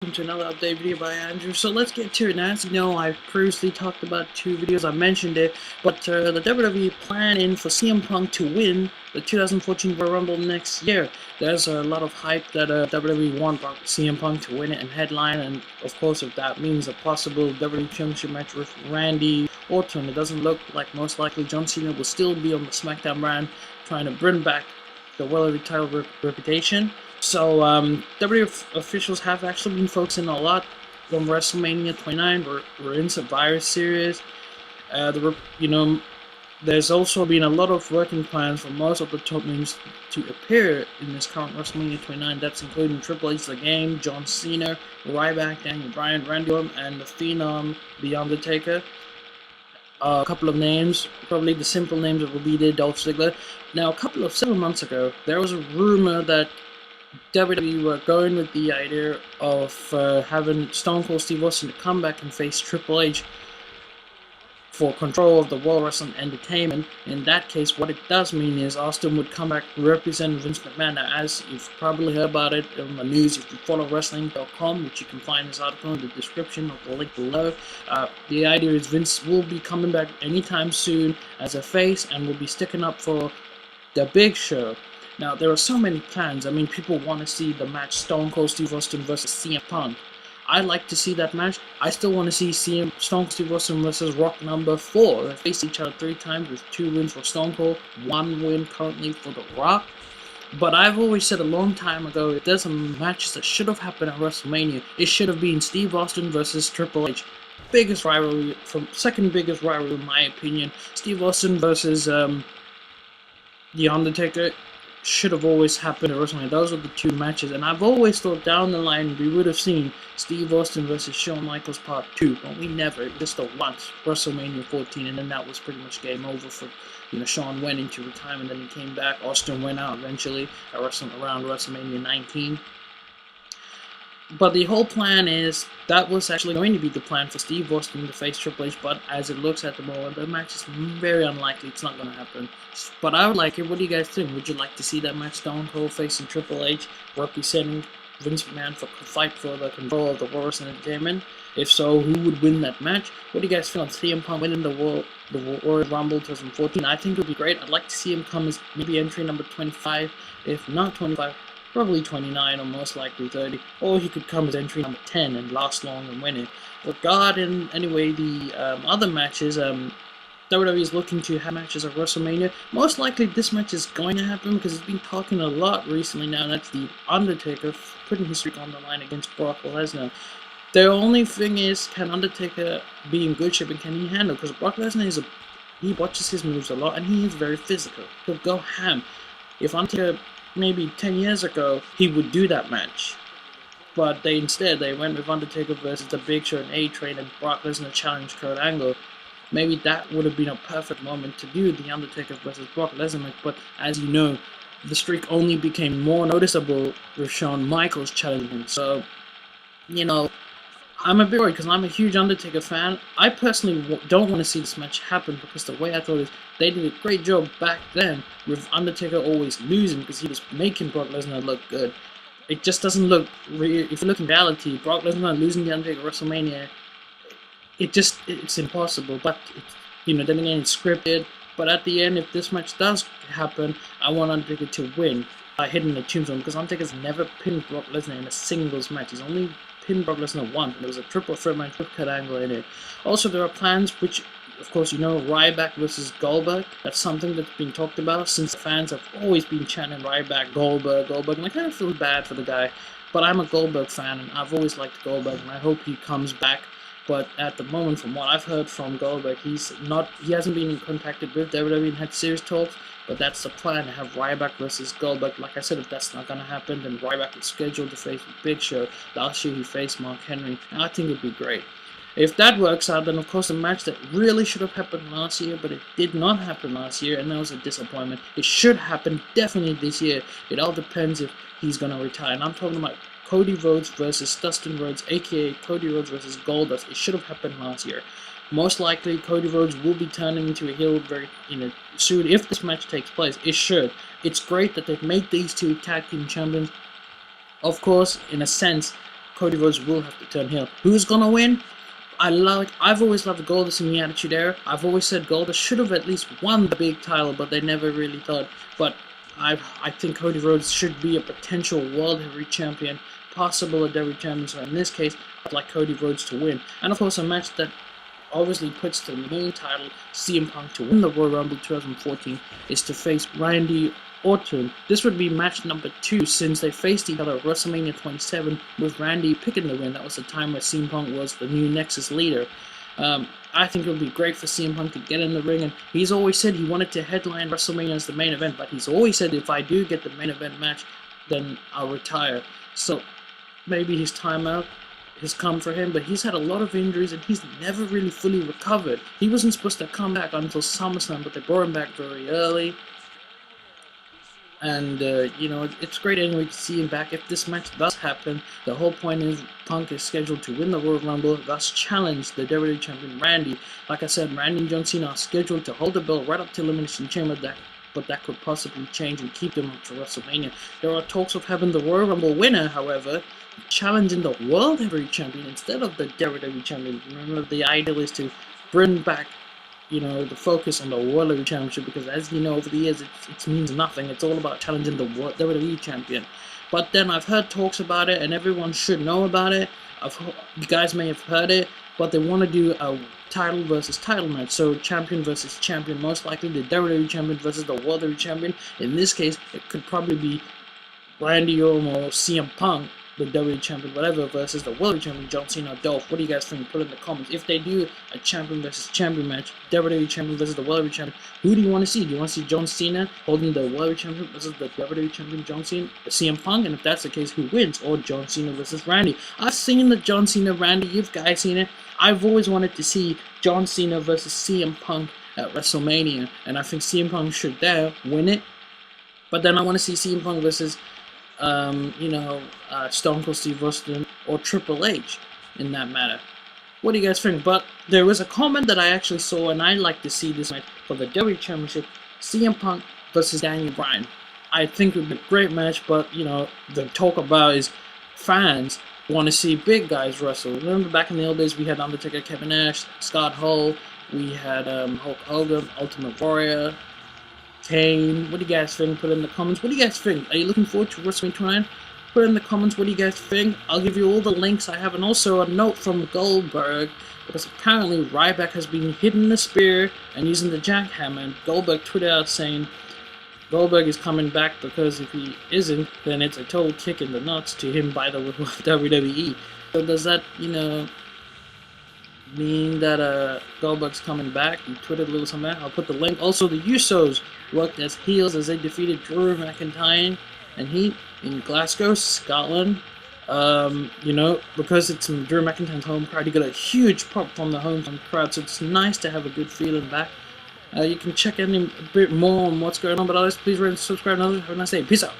welcome to another update video by Andrew. So let's get to it now. As you know, I previously talked about two videos, I mentioned it, but the WWE planning for CM Punk to win the 2014 Royal Rumble next year. There's a lot of hype that WWE want CM Punk to win it and headline, and of course if that means a possible WWE Championship match with Randy Orton, it doesn't look like most likely John Cena will still be on the SmackDown brand trying to bring back the well-earned title reputation. So WWE officials have actually been focusing a lot on WrestleMania 29. We're in Survivor Series. There's also been a lot of working plans for most of the top names to appear in this current WrestleMania 29. That's including Triple H, The Game, John Cena, Ryback, Daniel Bryan, Randy Orton, and the Phenom, The Undertaker. A couple of names, probably the simple names that will be there, Dolph Ziggler. Now, several months ago, there was a rumor that WWE were going with the idea of having Stone Cold Steve Austin come back and face Triple H for control of the World Wrestling Entertainment. In that case, what it does mean is Austin would come back to represent Vince McMahon. Now, as you've probably heard about it on the news, if you follow Wrestling.com, which you can find this article in the description of the link below, the idea is Vince will be coming back anytime soon as a face and will be sticking up for the Big Show. Now, there are so many plans. I mean, people want to see the match Stone Cold Steve Austin versus CM Punk. I'd like to see that match. I still want to see Stone Cold Steve Austin versus Rock number 4. They face each other 3 times with 2 wins for Stone Cold, 1 win currently for The Rock. But I've always said a long time ago, if there's a match that should have happened at WrestleMania, it should have been Steve Austin versus Triple H. Biggest rivalry, second biggest rivalry in my opinion. Steve Austin versus The Undertaker should have always happened at WrestleMania. Those are the 2 matches, and I've always thought down the line we would have seen Steve Austin versus Shawn Michaels Part 2, but we never, just the once, WrestleMania 14, and then that was pretty much game over for, Shawn went into retirement, then he came back, Austin went out eventually around WrestleMania 19. But the whole plan is, that was actually going to be the plan for Steve Austin to face Triple H, but as it looks at the moment, the match is very unlikely, it's not going to happen. But I would like it. What do you guys think? Would you like to see that match, Stone Cold facing Triple H, representing Vince McMahon for fight for the control of the World Wrestling Entertainment? If so, who would win that match? What do you guys feel on CM Punk winning the Royal Rumble 2014? I think it would be great. I'd like to see him come as maybe entry number 25, if not 25. Probably 29 or most likely 30, or he could come as entry number 10 and last long and win it. Regarding anyway the other matches, WWE is looking to have matches at WrestleMania. Most likely this match is going to happen because it's been talking a lot recently now, and that's The Undertaker putting his streak on the line against Brock Lesnar. The only thing is, can Undertaker be in good shape and can he handle? Because Brock Lesnar he watches his moves a lot and he is very physical. He'll go ham. If Undertaker maybe 10 years ago, he would do that match. But instead they went with Undertaker versus The Big Show and A-Train, and Brock Lesnar challenged Kurt Angle. Maybe that would have been a perfect moment to do The Undertaker versus Brock Lesnar, but as you know, the streak only became more noticeable with Shawn Michaels challenging him. So, I'm a bit worried because I'm a huge Undertaker fan. I personally don't want to see this match happen because the way I thought is they did a great job back then with Undertaker always losing because he was making Brock Lesnar look good. It just doesn't look real. If you look in reality, Brock Lesnar losing the Undertaker at WrestleMania, it's impossible. But then again, it's scripted. But at the end, if this match does happen, I want Undertaker to win by hitting the tombstone because Undertaker's never pinned Brock Lesnar in a singles match. He's only pinned Brock Lesnar once. There was a triple threat match with Kurt Angle in it. Also, there are plans which, of course, Ryback versus Goldberg. That's something that's been talked about since the fans have always been chanting Ryback, Goldberg, and I kind of feel bad for the guy. But I'm a Goldberg fan, and I've always liked Goldberg, and I hope he comes back. But at the moment, from what I've heard from Goldberg, he hasn't been contacted with WWE and had serious talks. But that's the plan, to have Ryback versus Goldberg. Like I said, if that's not going to happen, then Ryback is scheduled to face the Big Show. Last year he faced Mark Henry, and I think it would be great. If that works out, then of course the match that really should have happened last year, but it did not happen last year, and that was a disappointment. It should happen definitely this year. It all depends if he's going to retire. And I'm talking about Cody Rhodes versus Dustin Rhodes, aka Cody Rhodes versus Goldust. It should have happened last year. Most likely, Cody Rhodes will be turning into a heel very soon if this match takes place. It should. It's great that they've made these 2 tag team champions. Of course, in a sense, Cody Rhodes will have to turn heel. Who's gonna win? I've always loved Goldust in the Attitude Era. I've always said Goldust should have at least won the big title, but they never really thought. But I think Cody Rhodes should be a potential World Heavyweight Champion, possible a WWE Champion. So in this case, I'd like Cody Rhodes to win. And of course, a match that obviously puts the main title, CM Punk, to win the Royal Rumble 2014 is to face Randy Orton. This would be match number 2 since they faced each other at WrestleMania 27 with Randy picking the win. That was the time where CM Punk was the new Nexus leader. I think it would be great for CM Punk to get in the ring, and he's always said he wanted to headline WrestleMania as the main event, but he's always said if I do get the main event match, then I'll retire. So maybe his time out has come for him, but he's had a lot of injuries and he's never really fully recovered. He wasn't supposed to come back until SummerSlam, but they brought him back very early. And, you know, it's great anyway to see him back. If this match does happen, the whole point is Punk is scheduled to win the Royal Rumble, thus challenge the WWE Champion Randy. Like I said, Randy and John Cena are scheduled to hold the belt right up to Elimination Chamber, but that could possibly change and keep them up to WrestleMania. There are talks of having the Royal Rumble winner, however, challenging the World Heavyweight Champion instead of the WWE Champion. Remember, the ideal is to bring back, you know, the focus on the World Heavyweight Championship, because as you know, over the years, it means nothing. It's all about challenging the WWE Champion. But then I've heard talks about it, and everyone should know about it. You guys may have heard it, but they want to do a title versus title match. So champion versus champion, most likely the WWE Champion versus the World Heavyweight Champion. In this case, it could probably be Randy Orton or CM Punk, the WWE Champion, whatever, versus the World Champion, John Cena or Dolph. What do you guys think? Put in the comments. If they do a champion versus champion match, WWE Champion versus the World Champion, who do you want to see? Do you want to see John Cena holding the World Champion versus the WWE Champion, John Cena, CM Punk? And if that's the case, who wins? Or John Cena versus Randy? I've seen the John Cena Randy. You've guys seen it. I've always wanted to see John Cena versus CM Punk at WrestleMania, and I think CM Punk should there win it. But then I want to see CM Punk versus Stone Cold Steve Austin or Triple H in that matter. What do you guys think? But there was a comment that I actually saw, and I'd like to see this match for the WWE Championship, CM Punk versus Daniel Bryan. I think it would be a great match, but, you know, the talk about is fans want to see big guys wrestle. Remember back in the old days, we had Undertaker, Kevin Nash, Scott Hall, we had Hulk Hogan, Ultimate Warrior, Kane. What do you guys think? Put in the comments. What do you guys think? Are you looking forward to WrestleMania 29? Put in the comments what do you guys think. I'll give you all the links I have, and also a note from Goldberg, because apparently Ryback has been hitting the spear and using the jackhammer, and Goldberg tweeted out saying Goldberg is coming back, because if he isn't, then it's a total kick in the nuts to him by the WWE. So does that, mean that Goldberg's coming back? He tweeted a little something. I'll put the link. Also, the Usos worked as heels as they defeated Drew McIntyre and Heat in Glasgow, Scotland. Because it's in Drew McIntyre's home crowd, he got a huge pop from the home crowd, so it's nice to have a good feeling back. You can check in a bit more on what's going on, but otherwise, please rate and subscribe, and have a nice day. Peace out.